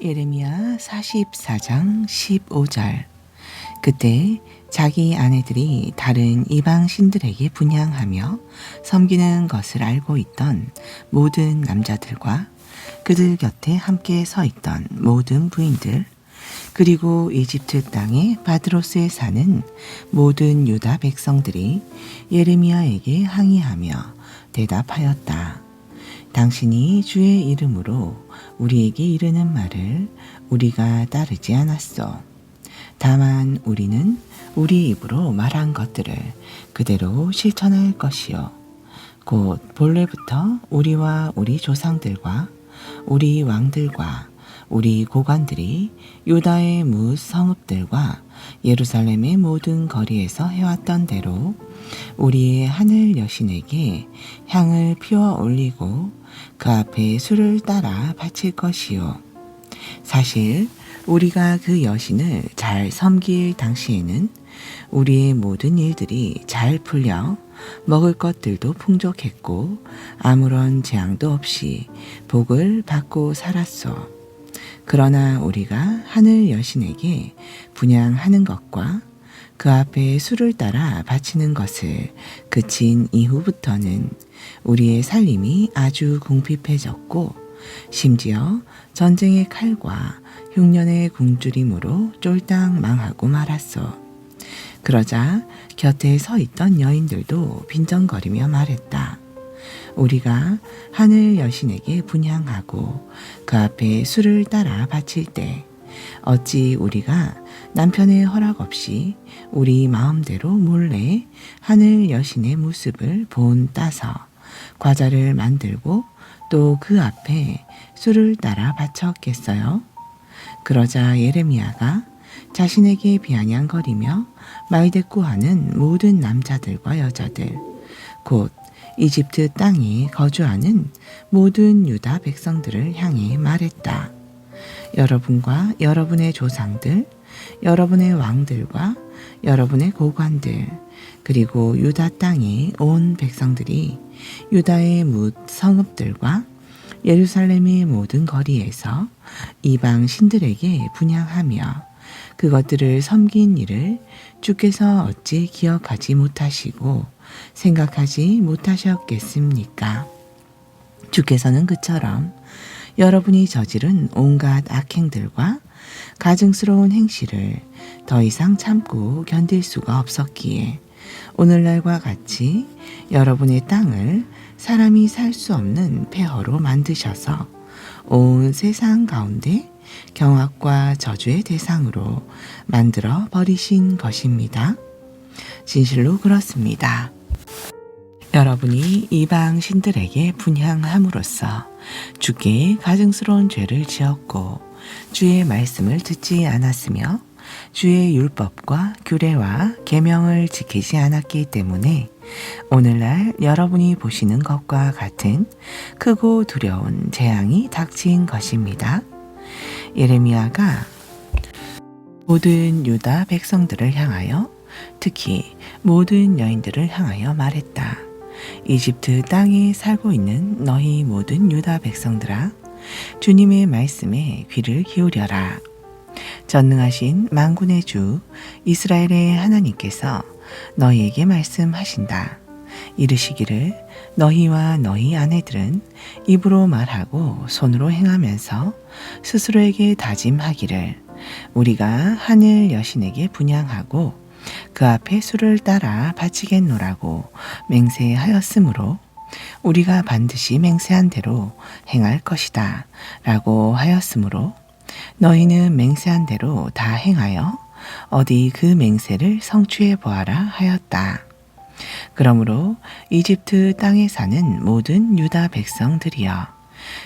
예레미야 44장 15절. 그때 자기 아내들이 다른 이방 신들에게 분향하며 섬기는 것을 알고 있던 모든 남자들과 그들 곁에 함께 서 있던 모든 부인들, 그리고 이집트 땅의 바드로스에 사는 모든 유다 백성들이 예레미야에게 항의하며 대답하였다. 당신이 주의 이름으로 우리에게 이르는 말을 우리가 따르지 않았소. 다만 우리는 우리 입으로 말한 것들을 그대로 실천할 것이요. 곧 본래부터 우리와 우리 조상들과 우리 왕들과 우리 고관들이 유다의 뭇 성읍들과 예루살렘의 모든 거리에서 해왔던 대로 우리의 하늘 여신에게 향을 피워 올리고 그 앞에 술을 따라 바칠 것이요. 사실 우리가 그 여신을 잘 섬길 당시에는 우리의 모든 일들이 잘 풀려 먹을 것들도 풍족했고 아무런 재앙도 없이 복을 받고 살았소. 그러나 우리가 하늘 여신에게 분향하는 것과 그 앞에 술을 따라 바치는 것을 그친 이후부터는 우리의 살림이 아주 궁핍해졌고 심지어 전쟁의 칼과 흉년의 굶주림으로 쫄딱 망하고 말았소. 그러자 곁에 서 있던 여인들도 빈정거리며 말했다. 우리가 하늘 여신에게 분향하고 그 앞에 술을 따라 바칠 때 어찌 우리가 남편의 허락 없이 우리 마음대로 몰래 하늘 여신의 모습을 본 따서 과자를 만들고 또 그 앞에 술을 따라 바쳤겠어요? 그러자 예레미야가 자신에게 비아냥거리며 말대꾸하는 모든 남자들과 여자들, 곧 이집트 땅에 거주하는 모든 유다 백성들을 향해 말했다. 여러분과 여러분의 조상들, 여러분의 왕들과 여러분의 고관들, 그리고 유다 땅의 온 백성들이 유다의 뭇 성읍들과 예루살렘의 모든 거리에서 이방 신들에게 분향하며 그것들을 섬긴 일을 주께서 어찌 기억하지 못하시고 생각하지 못하셨겠습니까? 주께서는 그처럼 여러분이 저지른 온갖 악행들과 가증스러운 행실을 더 이상 참고 견딜 수가 없었기에 오늘날과 같이 여러분의 땅을 사람이 살 수 없는 폐허로 만드셔서 온 세상 가운데 경악과 저주의 대상으로 만들어 버리신 것입니다. 진실로 그렇습니다. 여러분이 이방 신들에게 분향함으로써 주께 가증스러운 죄를 지었고 주의 말씀을 듣지 않았으며 주의 율법과 규례와 계명을 지키지 않았기 때문에 오늘날 여러분이 보시는 것과 같은 크고 두려운 재앙이 닥친 것입니다. 예레미야가 모든 유다 백성들을 향하여 특히 모든 여인들을 향하여 말했다. 이집트 땅에 살고 있는 너희 모든 유다 백성들아, 주님의 말씀에 귀를 기울여라. 전능하신 만군의 주 이스라엘의 하나님께서 너희에게 말씀하신다. 이르시기를 너희와 너희 아내들은 입으로 말하고 손으로 행하면서 스스로에게 다짐하기를 우리가 하늘 여신에게 분향하고 그 앞에 술을 따라 바치겠노라고 맹세하였으므로 우리가 반드시 맹세한 대로 행할 것이다 라고 하였으므로 너희는 맹세한 대로 다 행하여 어디 그 맹세를 성취해 보아라 하였다. 그러므로 이집트 땅에 사는 모든 유다 백성들이여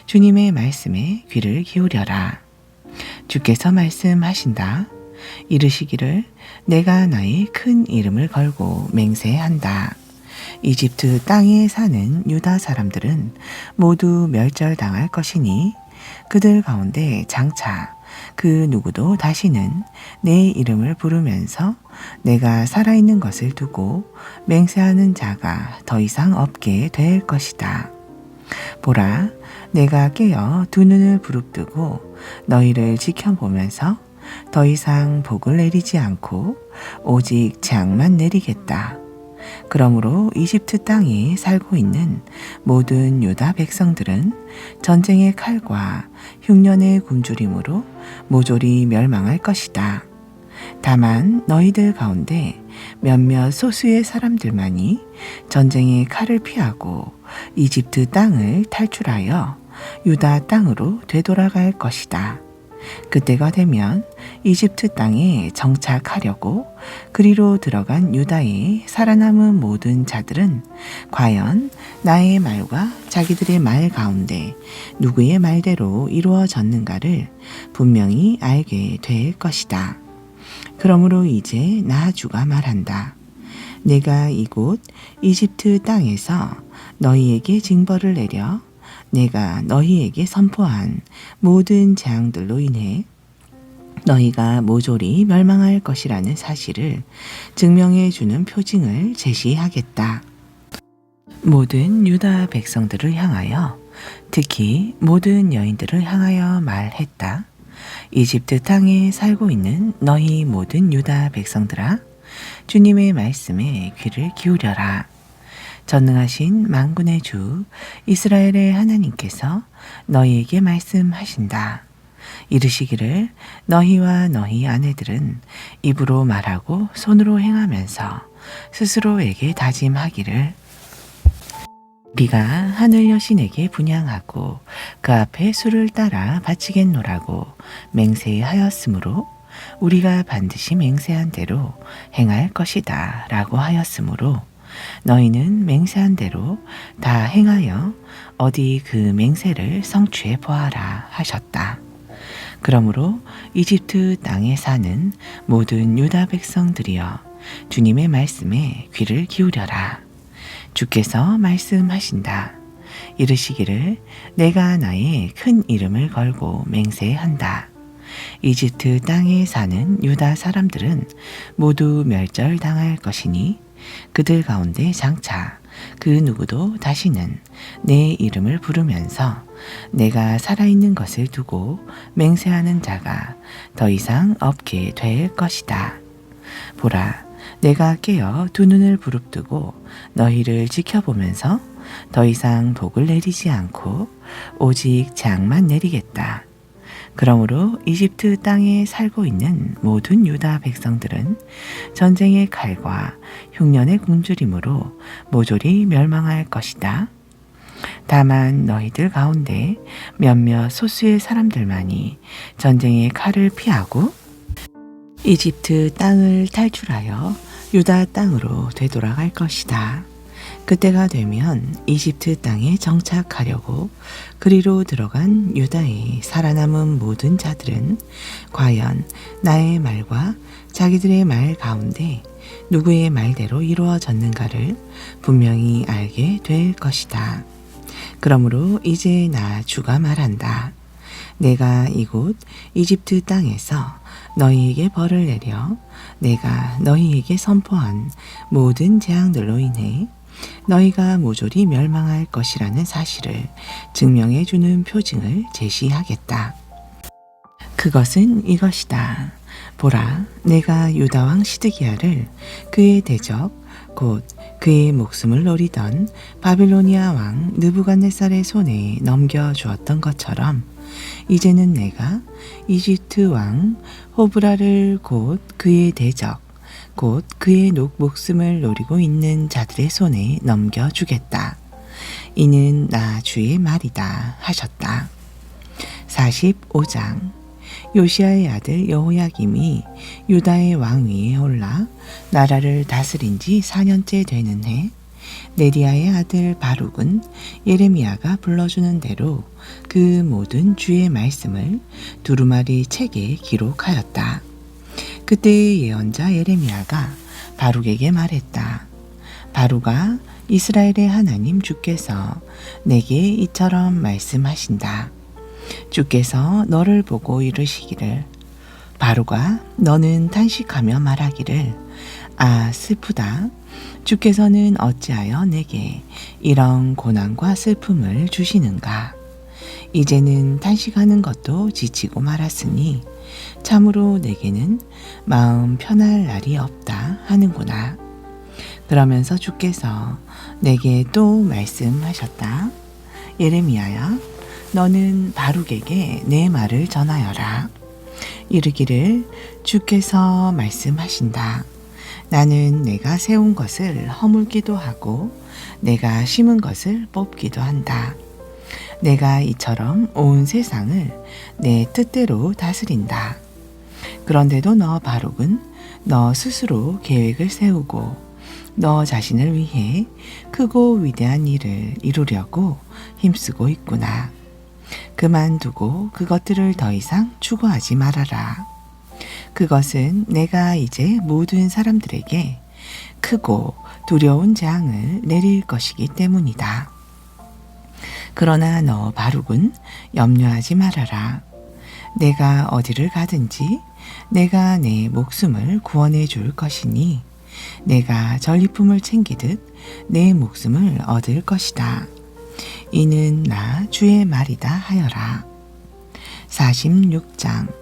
주님의 말씀에 귀를 기울여라. 주께서 말씀하신다. 이르시기를 내가 나의 큰 이름을 걸고 맹세한다. 이집트 땅에 사는 유다 사람들은 모두 멸절당할 것이니 그들 가운데 장차 그 누구도 다시는 내 이름을 부르면서 내가 살아있는 것을 두고 맹세하는 자가 더 이상 없게 될 것이다. 보라, 내가 깨어 두 눈을 부릅뜨고 너희를 지켜보면서 더 이상 복을 내리지 않고 오직 재앙만 내리겠다. 그러므로 이집트 땅에 살고 있는 모든 유다 백성들은 전쟁의 칼과 흉년의 굶주림으로 모조리 멸망할 것이다. 다만 너희들 가운데 몇몇 소수의 사람들만이 전쟁의 칼을 피하고 이집트 땅을 탈출하여 유다 땅으로 되돌아갈 것이다. 그때가 되면 이집트 땅에 정착하려고 그리로 들어간 유다의 살아남은 모든 자들은 과연 나의 말과 자기들의 말 가운데 누구의 말대로 이루어졌는가를 분명히 알게 될 것이다. 그러므로 이제 나 주가 말한다. 내가 이곳 이집트 땅에서 너희에게 징벌을 내려 내가 너희에게 선포한 모든 재앙들로 인해 너희가 모조리 멸망할 것이라는 사실을 증명해 주는 표징을 제시하겠다. 모든 유다 백성들을 향하여, 특히 모든 여인들을 향하여 말했다. 이집트 땅에 살고 있는 너희 모든 유다 백성들아, 주님의 말씀에 귀를 기울여라. 전능하신 만군의 주 이스라엘의 하나님께서 너희에게 말씀하신다. 이르시기를 너희와 너희 아내들은 입으로 말하고 손으로 행하면서 스스로에게 다짐하기를 우리가 하늘 여신에게 분향하고 그 앞에 술을 따라 바치겠노라고 맹세하였으므로 우리가 반드시 맹세한 대로 행할 것이다 라고 하였으므로 너희는 맹세한 대로 다 행하여 어디 그 맹세를 성취해 보아라 하셨다. 그러므로 이집트 땅에 사는 모든 유다 백성들이여 주님의 말씀에 귀를 기울여라. 주께서 말씀하신다. 이르시기를 내가 나의 큰 이름을 걸고 맹세한다. 이집트 땅에 사는 유다 사람들은 모두 멸절당할 것이니 그들 가운데 장차 그 누구도 다시는 내 이름을 부르면서 내가 살아있는 것을 두고 맹세하는 자가 더 이상 없게 될 것이다. 보라, 내가 깨어 두 눈을 부릅뜨고 너희를 지켜보면서 더 이상 복을 내리지 않고 오직 재앙만 내리겠다. 그러므로 이집트 땅에 살고 있는 모든 유다 백성들은 전쟁의 칼과 흉년의 굶주림으로 모조리 멸망할 것이다. 다만 너희들 가운데 몇몇 소수의 사람들만이 전쟁의 칼을 피하고 이집트 땅을 탈출하여 유다 땅으로 되돌아갈 것이다. 그때가 되면 이집트 땅에 정착하려고 그리로 들어간 유다의 살아남은 모든 자들은 과연 나의 말과 자기들의 말 가운데 누구의 말대로 이루어졌는가를 분명히 알게 될 것이다. 그러므로 이제 나 주가 말한다. 내가 이곳 이집트 땅에서 너희에게 벌을 내려 내가 너희에게 선포한 모든 재앙들로 인해 너희가 모조리 멸망할 것이라는 사실을 증명해 주는 표징을 제시하겠다. 그것은 이것이다. 보라, 내가 유다 왕 시드기야를 그의 대적 곧 그의 목숨을 노리던 바빌로니아 왕 느부갓네살의 손에 넘겨주었던 것처럼 이제는 내가 이집트 왕 호브라를 곧 그의 대적 곧 그의 목숨을 노리고 있는 자들의 손에 넘겨주겠다. 이는 나 주의 말이다 하셨다. 45장 요시야의 아들 여호야김이 유다의 왕위에 올라 나라를 다스린 지 4년째 되는 해 네리야의 아들 바룩은 예레미야가 불러주는 대로 그 모든 주의 말씀을 두루마리 책에 기록하였다. 그때의 예언자 예레미야가 바룩에게 말했다. 바룩아, 이스라엘의 하나님 주께서 내게 이처럼 말씀하신다. 주께서 너를 보고 이르시기를 바룩아, 너는 탄식하며 말하기를 아, 슬프다. 주께서는 어찌하여 내게 이런 고난과 슬픔을 주시는가? 이제는 탄식하는 것도 지치고 말았으니 참으로 내게는 마음 편할 날이 없다 하는구나. 그러면서 주께서 내게 또 말씀하셨다. 예레미야야, 너는 바룩에게 내 말을 전하여라. 이르기를 주께서 말씀하신다. 나는 내가 세운 것을 허물기도 하고 내가 심은 것을 뽑기도 한다. 내가 이처럼 온 세상을 내 뜻대로 다스린다. 그런데도 너 바룩은 너 스스로 계획을 세우고 너 자신을 위해 크고 위대한 일을 이루려고 힘쓰고 있구나. 그만두고 그것들을 더 이상 추구하지 말아라. 그것은 내가 이제 모든 사람들에게 크고 두려운 재앙을 내릴 것이기 때문이다. 그러나 너 바룩은 염려하지 말아라. 내가 어디를 가든지 내가 내 목숨을 구원해 줄 것이니 내가 전리품을 챙기듯 내 목숨을 얻을 것이다. 이는 나 주의 말이다 하여라. 46장.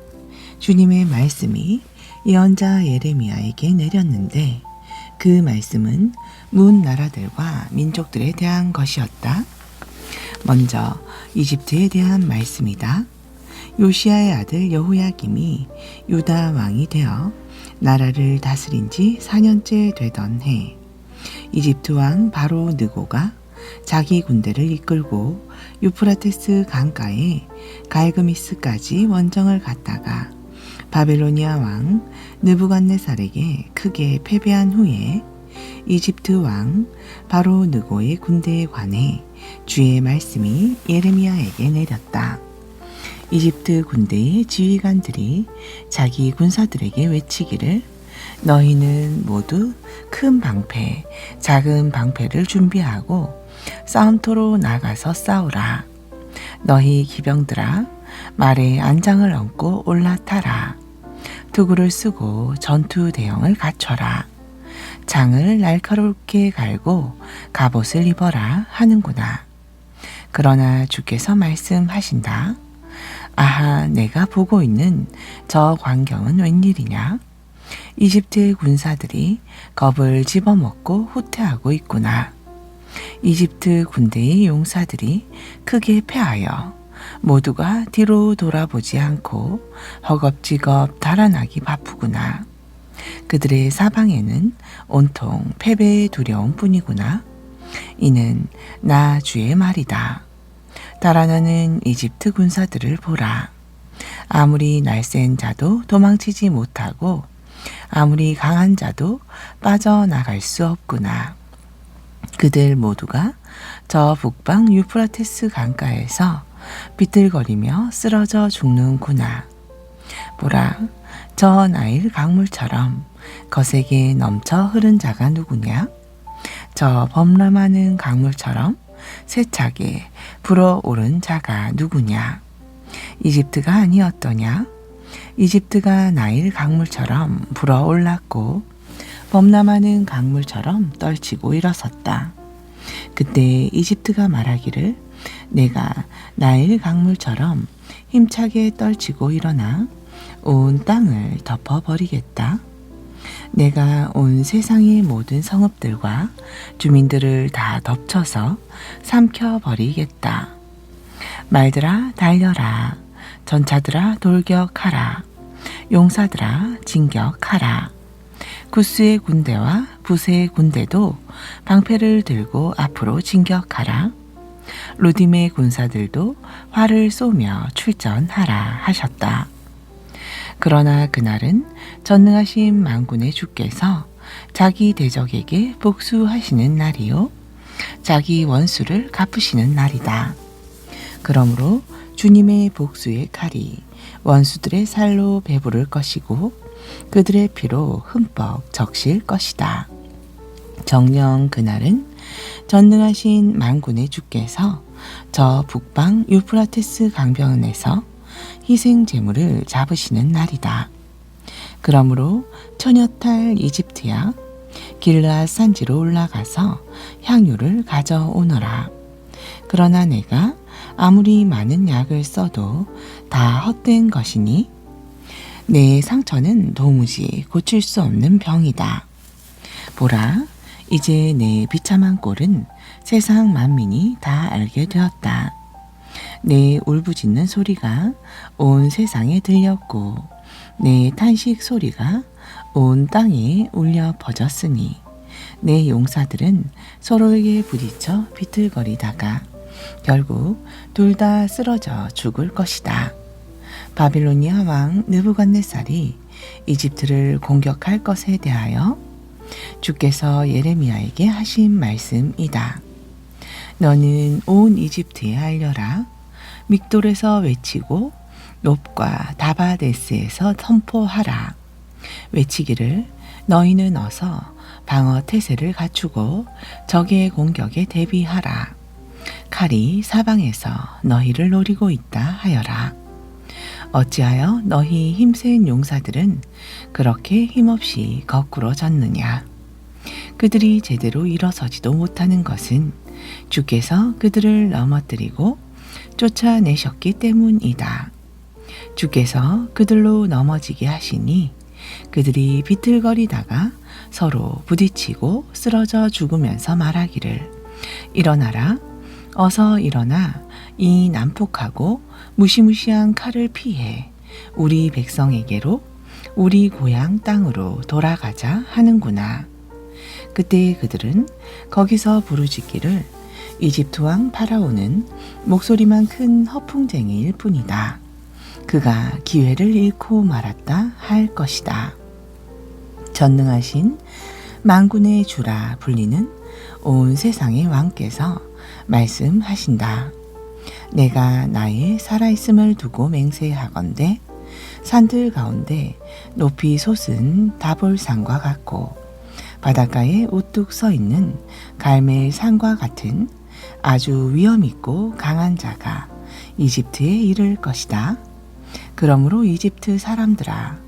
주님의 말씀이 예언자 예레미야에게 내렸는데 그 말씀은 문 나라들과 민족들에 대한 것이었다. 먼저 이집트에 대한 말씀이다. 요시야의 아들 여호야김이 유다 왕이 되어 나라를 다스린 지 4년째 되던 해, 이집트 왕 바로 느고가 자기 군대를 이끌고 유프라테스 강가에 갈그미스까지 원정을 갔다가 바벨로니아 왕 느부갓네살에게 크게 패배한 후에 이집트 왕 바로 느고의 군대에 관해 주의 말씀이 예레미야에게 내렸다. 이집트 군대의 지휘관들이 자기 군사들에게 외치기를 너희는 모두 큰 방패, 작은 방패를 준비하고 싸움터로 나가서 싸우라. 너희 기병들아, 말에 안장을 얹고 올라타라. 투구를 쓰고 전투 대형을 갖춰라. 장을 날카롭게 갈고 갑옷을 입어라 하는구나. 그러나 주께서 말씀하신다. 아하, 내가 보고 있는 저 광경은 웬일이냐? 이집트의 군사들이 겁을 집어먹고 후퇴하고 있구나. 이집트 군대의 용사들이 크게 패하여 모두가 뒤로 돌아보지 않고 허겁지겁 달아나기 바쁘구나. 그들의 사방에는 온통 패배의 두려움 뿐이구나. 이는 나 주의 말이다. 달아나는 이집트 군사들을 보라. 아무리 날쌘 자도 도망치지 못하고 아무리 강한 자도 빠져나갈 수 없구나. 그들 모두가 저 북방 유프라테스 강가에서 비틀거리며 쓰러져 죽는구나. 보라, 저 나일 강물처럼 거세게 넘쳐 흐른 자가 누구냐? 저 범람하는 강물처럼 세차게 불어오른 자가 누구냐? 이집트가 아니었더냐? 이집트가 나일 강물처럼 불어올랐고 범람하는 강물처럼 떨치고 일어섰다. 그때 이집트가 말하기를 내가 나일 강물처럼 힘차게 떨치고 일어나 온 땅을 덮어버리겠다. 내가 온 세상의 모든 성읍들과 주민들을 다 덮쳐서 삼켜버리겠다. 말들아 달려라. 전차들아 돌격하라. 용사들아 진격하라. 구스의 군대와 부스의 군대도 방패를 들고 앞으로 진격하라. 루딤의 군사들도 활을 쏘며 출전하라 하셨다. 그러나 그날은 전능하신 만군의 주께서 자기 대적에게 복수하시는 날이요 자기 원수를 갚으시는 날이다. 그러므로 주님의 복수의 칼이 원수들의 살로 배부를 것이고 그들의 피로 흠뻑 적실 것이다. 정녕 그날은 전능하신 만군의 주께서 저 북방 유프라테스 강변에서 희생 제물을 잡으시는 날이다. 그러므로 처녀탈 이집트야, 길르앗 산지로 올라가서 향유를 가져오너라. 그러나 내가 아무리 많은 약을 써도 다 헛된 것이니 내 상처는 도무지 고칠 수 없는 병이다. 보라, 이제 내 비참한 꼴은 세상 만민이 다 알게 되었다. 내 울부짖는 소리가 온 세상에 들렸고 내 탄식 소리가 온 땅에 울려 퍼졌으니 내 용사들은 서로에게 부딪혀 비틀거리다가 결국 둘 다 쓰러져 죽을 것이다. 바빌로니아 왕 느부갓네살이 이집트를 공격할 것에 대하여 주께서 예레미야에게 하신 말씀이다. 너는 온 이집트에 알려라. 믹돌에서 외치고 놉과 다바데스에서 선포하라. 외치기를 너희는 어서 방어 태세를 갖추고 적의 공격에 대비하라. 칼이 사방에서 너희를 노리고 있다 하여라. 어찌하여 너희 힘센 용사들은 그렇게 힘없이 거꾸로 졌느냐. 그들이 제대로 일어서지도 못하는 것은 주께서 그들을 넘어뜨리고 쫓아내셨기 때문이다. 주께서 그들로 넘어지게 하시니 그들이 비틀거리다가 서로 부딪히고 쓰러져 죽으면서 말하기를 일어나라. 어서 일어나 이 난폭하고 무시무시한 칼을 피해 우리 백성에게로 우리 고향 땅으로 돌아가자 하는구나. 그때 그들은 거기서 부르짖기를 이집트 왕 파라오는 목소리만 큰 허풍쟁이일 뿐이다. 그가 기회를 잃고 말았다 할 것이다. 전능하신 만군의 주라 불리는 온 세상의 왕께서 말씀하신다. 내가 나의 살아있음을 두고 맹세하건대 산들 가운데 높이 솟은 다볼산과 같고 바닷가에 우뚝 서 있는 갈멜 산과 같은 아주 위엄있고 강한 자가 이집트에 이를 것이다. 그러므로 이집트 사람들아,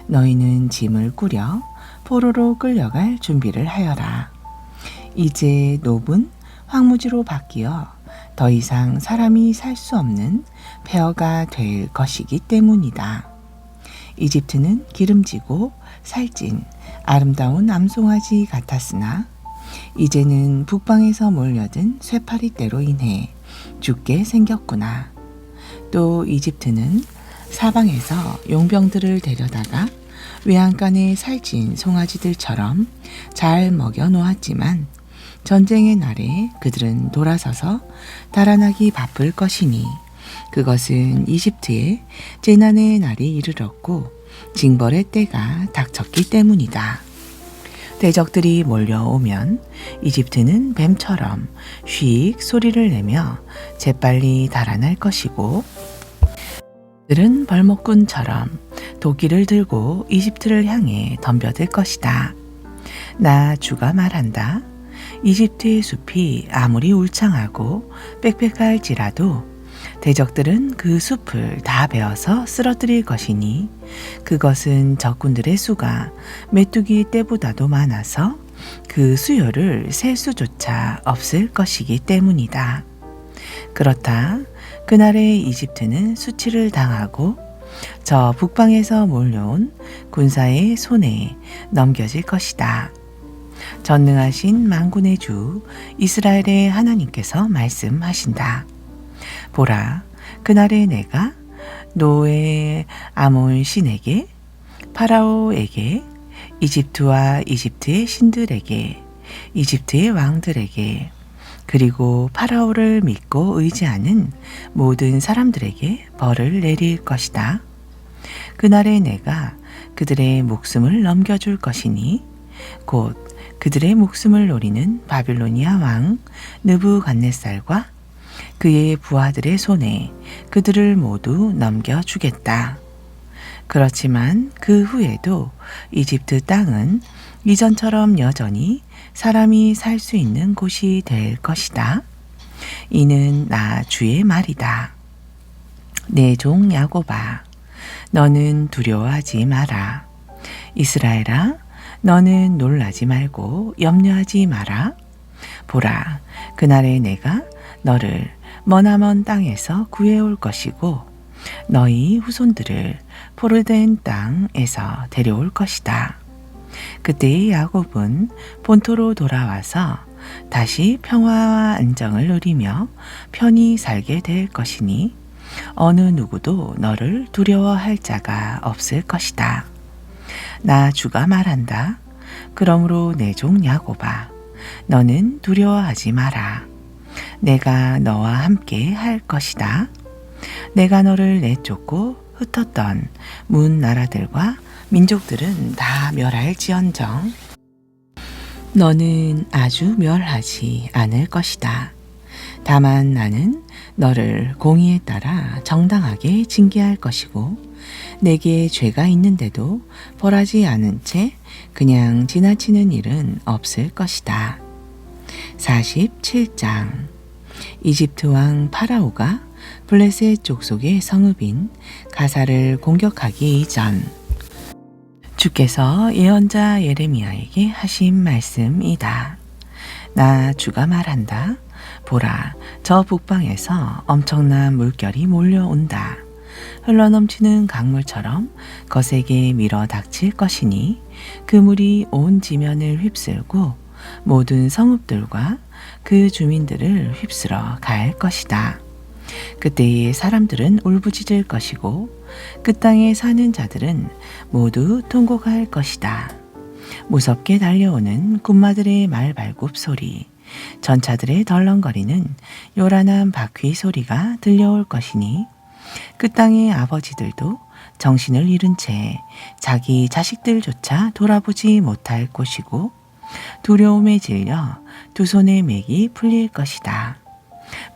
너희는 짐을 꾸려 포로로 끌려갈 준비를 하여라. 이제 놉은 황무지로 바뀌어 더 이상 사람이 살 수 없는 폐허가 될 것이기 때문이다. 이집트는 기름지고 살찐 아름다운 암송아지 같았으나 이제는 북방에서 몰려든 쇠파리떼로 인해 죽게 생겼구나. 또 이집트는 사방에서 용병들을 데려다가 외양간의 살찐 송아지들처럼 잘 먹여 놓았지만 전쟁의 날에 그들은 돌아서서 달아나기 바쁠 것이니 그것은 이집트에 재난의 날이 이르렀고 징벌의 때가 닥쳤기 때문이다. 대적들이 몰려오면 이집트는 뱀처럼 휙 소리를 내며 재빨리 달아날 것이고 그들은 벌목꾼처럼 도끼를 들고 이집트를 향해 덤벼들 것이다. 나 주가 말한다. 이집트의 숲이 아무리 울창하고 빽빽할지라도 대적들은 그 숲을 다 베어서 쓰러뜨릴 것이니 그것은 적군들의 수가 메뚜기 떼보다도 많아서 그 수요를 셀 수조차 없을 것이기 때문이다. 그렇다. 그날에 이집트는 수치를 당하고 저 북방에서 몰려온 군사의 손에 넘겨질 것이다. 전능하신 만군의 주 이스라엘의 하나님께서 말씀하신다. 보라, 그날에 내가 노의 아몬 신에게 파라오에게 이집트와 이집트의 신들에게 이집트의 왕들에게 그리고 파라오를 믿고 의지하는 모든 사람들에게 벌을 내릴 것이다. 그날에 내가 그들의 목숨을 넘겨줄 것이니 곧 그들의 목숨을 노리는 바빌로니아 왕 느부갓네살과 그의 부하들의 손에 그들을 모두 넘겨주겠다. 그렇지만 그 후에도 이집트 땅은 이전처럼 여전히 사람이 살 수 있는 곳이 될 것이다. 이는 나 주의 말이다. 내 종 야곱아, 너는 두려워하지 마라. 이스라엘아, 너는 놀라지 말고 염려하지 마라. 보라, 그날에 내가 너를 머나먼 땅에서 구해올 것이고 너희 후손들을 포르덴 땅에서 데려올 것이다. 그때 야곱은 본토로 돌아와서 다시 평화와 안정을 누리며 편히 살게 될 것이니 어느 누구도 너를 두려워할 자가 없을 것이다. 나 주가 말한다. 그러므로 내 종 야곱아, 너는 두려워하지 마라. 내가 너와 함께 할 것이다. 내가 너를 내쫓고 흩었던 문 나라들과 민족들은 다 멸할지언정 너는 아주 멸하지 않을 것이다. 다만 나는 너를 공의에 따라 정당하게 징계할 것이고 내게 죄가 있는데도 벌하지 않은 채 그냥 지나치는 일은 없을 것이다. 47장 이집트 왕 파라오가 블레셋 족속의 성읍인 가사를 공격하기 이전 주께서 예언자 예레미야에게 하신 말씀이다. 나 주가 말한다. 보라, 저 북방에서 엄청난 물결이 몰려온다. 흘러넘치는 강물처럼 거세게 밀어 닥칠 것이니 그 물이 온 지면을 휩쓸고 모든 성읍들과 그 주민들을 휩쓸어 갈 것이다. 그때의 사람들은 울부짖을 것이고 그 땅에 사는 자들은 모두 통곡할 것이다. 무섭게 달려오는 군마들의 말발굽 소리, 전차들의 덜렁거리는 요란한 바퀴 소리가 들려올 것이니 그 땅의 아버지들도 정신을 잃은 채 자기 자식들조차 돌아보지 못할 것이고 두려움에 질려 두 손의 맥이 풀릴 것이다.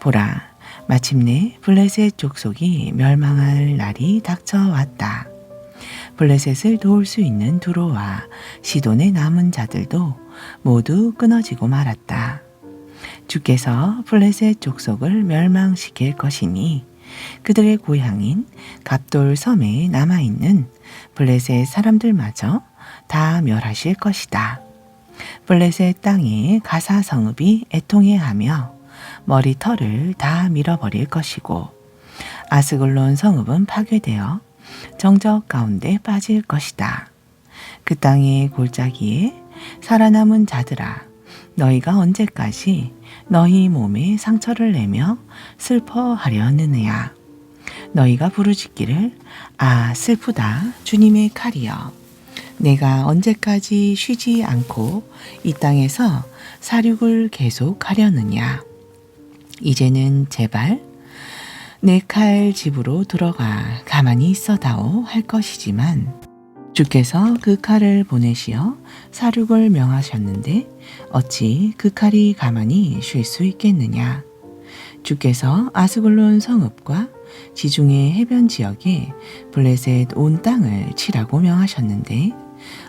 보라, 마침내 블레셋 족속이 멸망할 날이 닥쳐왔다. 블레셋을 도울 수 있는 두로와 시돈의 남은 자들도 모두 끊어지고 말았다. 주께서 블레셋 족속을 멸망시킬 것이니 그들의 고향인 갑돌 섬에 남아있는 블레셋 사람들마저 다 멸하실 것이다. 블레셋 땅에 가사 성읍이 애통해하며 머리털을 다 밀어버릴 것이고 아스글론 성읍은 파괴되어 정적 가운데 빠질 것이다. 그 땅의 골짜기에 살아남은 자들아, 너희가 언제까지 너희 몸에 상처를 내며 슬퍼하려느냐. 너희가 부르짖기를 아 슬프다 주님의 칼이여. 내가 언제까지 쉬지 않고 이 땅에서 사륙을 계속하려느냐. 이제는 제발 내 칼 집으로 들어가 가만히 있어다오 할 것이지만 주께서 그 칼을 보내시어 사륙을 명하셨는데 어찌 그 칼이 가만히 쉴 수 있겠느냐. 주께서 아스글론 성읍과 지중해 해변 지역에 블레셋 온 땅을 치라고 명하셨는데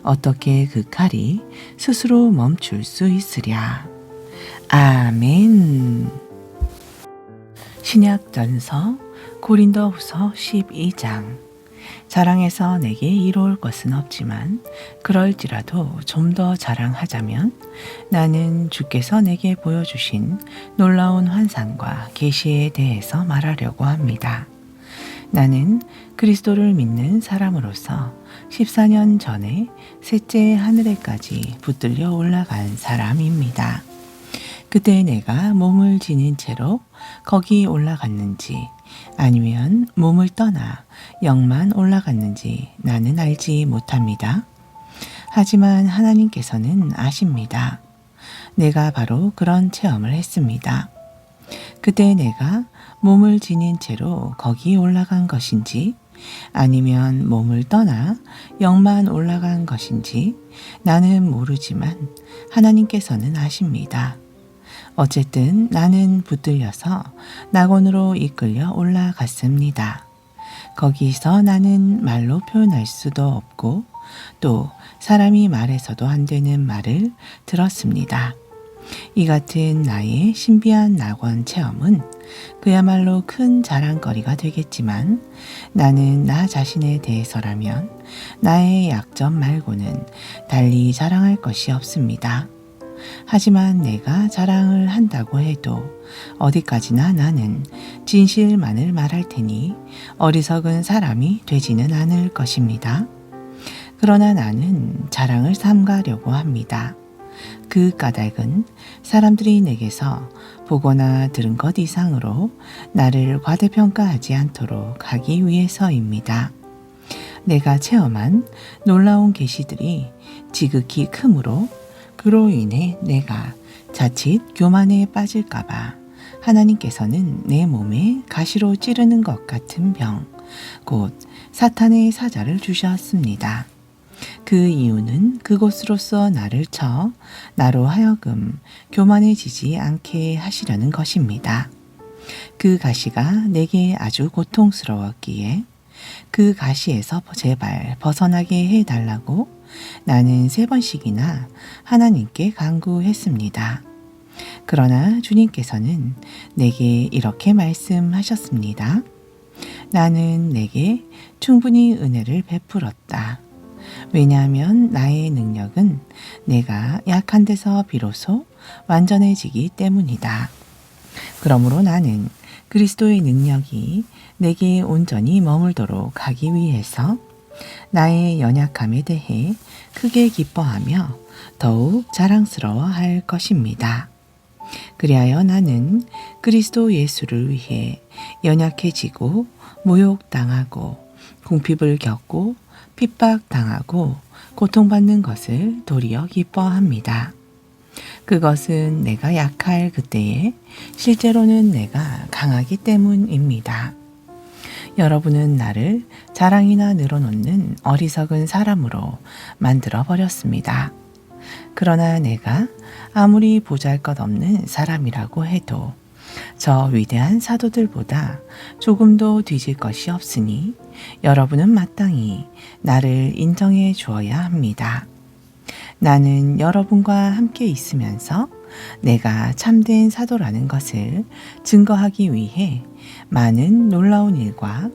어떻게 그 칼이 스스로 멈출 수 있으랴. 아멘. 신약전서 고린도후서 12장 자랑해서 내게 이로울 것은 없지만 그럴지라도 좀 더 자랑하자면 나는 주께서 내게 보여주신 놀라운 환상과 계시에 대해서 말하려고 합니다. 나는 그리스도를 믿는 사람으로서 14년 전에 셋째 하늘에까지 붙들려 올라간 사람입니다. 그때 내가 몸을 지닌 채로 거기 올라갔는지 아니면 몸을 떠나 영만 올라갔는지 나는 알지 못합니다. 하지만 하나님께서는 아십니다. 내가 바로 그런 체험을 했습니다. 그때 내가 몸을 지닌 채로 거기 올라간 것인지 아니면 몸을 떠나 영만 올라간 것인지 나는 모르지만 하나님께서는 아십니다. 어쨌든 나는 붙들려서 낙원으로 이끌려 올라갔습니다. 거기서 나는 말로 표현할 수도 없고 또 사람이 말해서도 안 되는 말을 들었습니다. 이 같은 나의 신비한 낙원 체험은 그야말로 큰 자랑거리가 되겠지만 나는 나 자신에 대해서라면 나의 약점 말고는 달리 자랑할 것이 없습니다. 하지만 내가 자랑을 한다고 해도 어디까지나 나는 진실만을 말할 테니 어리석은 사람이 되지는 않을 것입니다. 그러나 나는 자랑을 삼가려고 합니다. 그 까닭은 사람들이 내게서 보거나 들은 것 이상으로 나를 과대평가하지 않도록 하기 위해서입니다. 내가 체험한 놀라운 계시들이 지극히 크므로 그로 인해 내가 자칫 교만에 빠질까봐 하나님께서는 내 몸에 가시로 찌르는 것 같은 병, 곧 사탄의 사자를 주셨습니다. 그 이유는 그곳으로서 나를 쳐 나로 하여금 교만해지지 않게 하시려는 것입니다. 그 가시가 내게 아주 고통스러웠기에 그 가시에서 제발 벗어나게 해달라고 나는 3번씩이나 하나님께 간구했습니다. 그러나 주님께서는 내게 이렇게 말씀하셨습니다. 나는 내게 충분히 은혜를 베풀었다. 왜냐하면 나의 능력은 내가 약한 데서 비로소 완전해지기 때문이다. 그러므로 나는 그리스도의 능력이 내게 온전히 머물도록 하기 위해서 나의 연약함에 대해 크게 기뻐하며 더욱 자랑스러워할 것입니다. 그리하여 나는 그리스도 예수를 위해 연약해지고 모욕당하고 궁핍을 겪고 핍박당하고 고통받는 것을 도리어 기뻐합니다. 그것은 내가 약할 그때에 실제로는 내가 강하기 때문입니다. 여러분은 나를 자랑이나 늘어놓는 어리석은 사람으로 만들어 버렸습니다. 그러나 내가 아무리 보잘것없는 사람이라고 해도 저 위대한 사도들보다 조금도 뒤질 것이 없으니 여러분은 마땅히 나를 인정해 주어야 합니다. 나는 여러분과 함께 있으면서 내가 참된 사도라는 것을 증거하기 위해 많은 놀라운 일과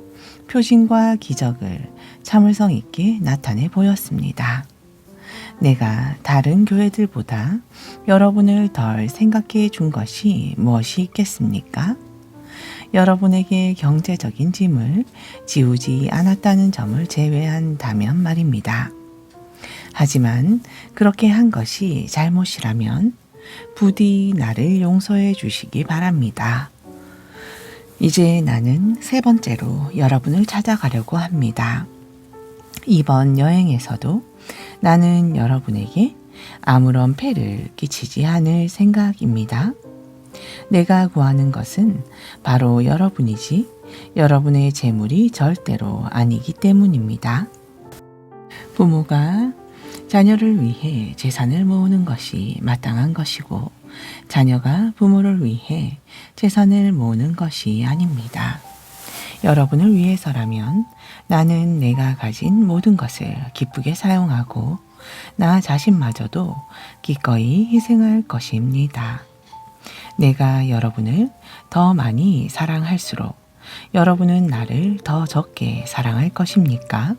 표징과 기적을 참을성 있게 나타내 보였습니다. 내가 다른 교회들보다 여러분을 덜 생각해 준 것이 무엇이 있겠습니까? 여러분에게 경제적인 짐을 지우지 않았다는 점을 제외한다면 말입니다. 하지만 그렇게 한 것이 잘못이라면 부디 나를 용서해 주시기 바랍니다. 이제 나는 3번째로 여러분을 찾아가려고 합니다. 이번 여행에서도 나는 여러분에게 아무런 폐를 끼치지 않을 생각입니다. 내가 구하는 것은 바로 여러분이지 여러분의 재물이 절대로 아니기 때문입니다. 부모가 자녀를 위해 재산을 모으는 것이 마땅한 것이고 자녀가 부모를 위해 재산을 모으는 것이 아닙니다. 여러분을 위해서라면 나는 내가 가진 모든 것을 기쁘게 사용하고 나 자신마저도 기꺼이 희생할 것입니다. 내가 여러분을 더 많이 사랑할수록 여러분은 나를 더 적게 사랑할 것입니까?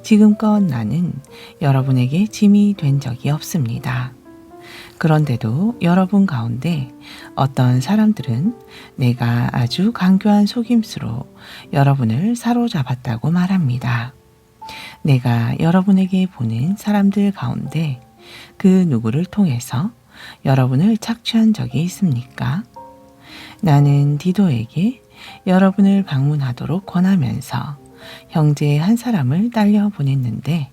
지금껏 나는 여러분에게 짐이 된 적이 없습니다. 그런데도 여러분 가운데 어떤 사람들은 내가 아주 간교한 속임수로 여러분을 사로잡았다고 말합니다. 내가 여러분에게 보낸 사람들 가운데 그 누구를 통해서 여러분을 착취한 적이 있습니까? 나는 디도에게 여러분을 방문하도록 권하면서 형제 한 사람을 딸려 보냈는데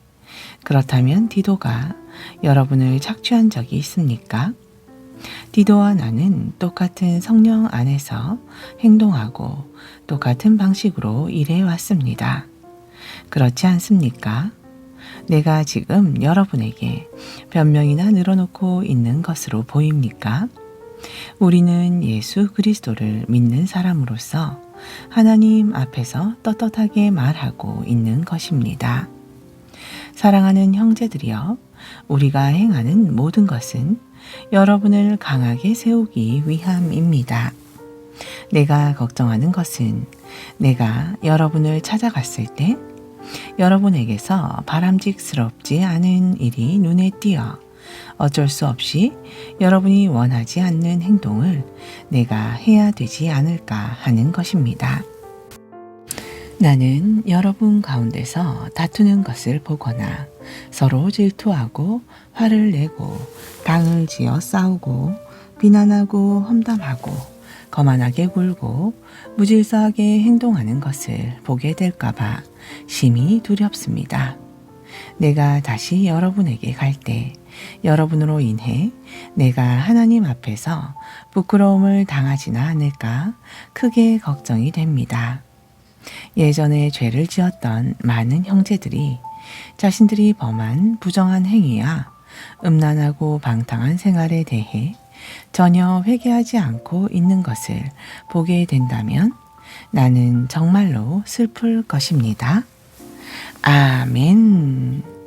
그렇다면 디도가 여러분을 착취한 적이 있습니까? 디도와 나는 똑같은 성령 안에서 행동하고 똑같은 방식으로 일해 왔습니다. 그렇지 않습니까? 내가 지금 여러분에게 변명이나 늘어놓고 있는 것으로 보입니까? 우리는 예수 그리스도를 믿는 사람으로서 하나님 앞에서 떳떳하게 말하고 있는 것입니다. 사랑하는 형제들이여, 우리가 행하는 모든 것은 여러분을 강하게 세우기 위함입니다. 내가 걱정하는 것은 내가 여러분을 찾아갔을 때 여러분에게서 바람직스럽지 않은 일이 눈에 띄어 어쩔 수 없이 여러분이 원하지 않는 행동을 내가 해야 되지 않을까 하는 것입니다. 나는 여러분 가운데서 다투는 것을 보거나 서로 질투하고 화를 내고 당을 지어 싸우고 비난하고 험담하고 거만하게 굴고 무질서하게 행동하는 것을 보게 될까봐 심히 두렵습니다. 내가 다시 여러분에게 갈 때 여러분으로 인해 내가 하나님 앞에서 부끄러움을 당하지나 않을까 크게 걱정이 됩니다. 예전에 죄를 지었던 많은 형제들이 자신들이 범한 부정한 행위야 음란하고 방탕한 생활에 대해 전혀 회개하지 않고 있는 것을 보게 된다면 나는 정말로 슬플 것입니다. 아멘.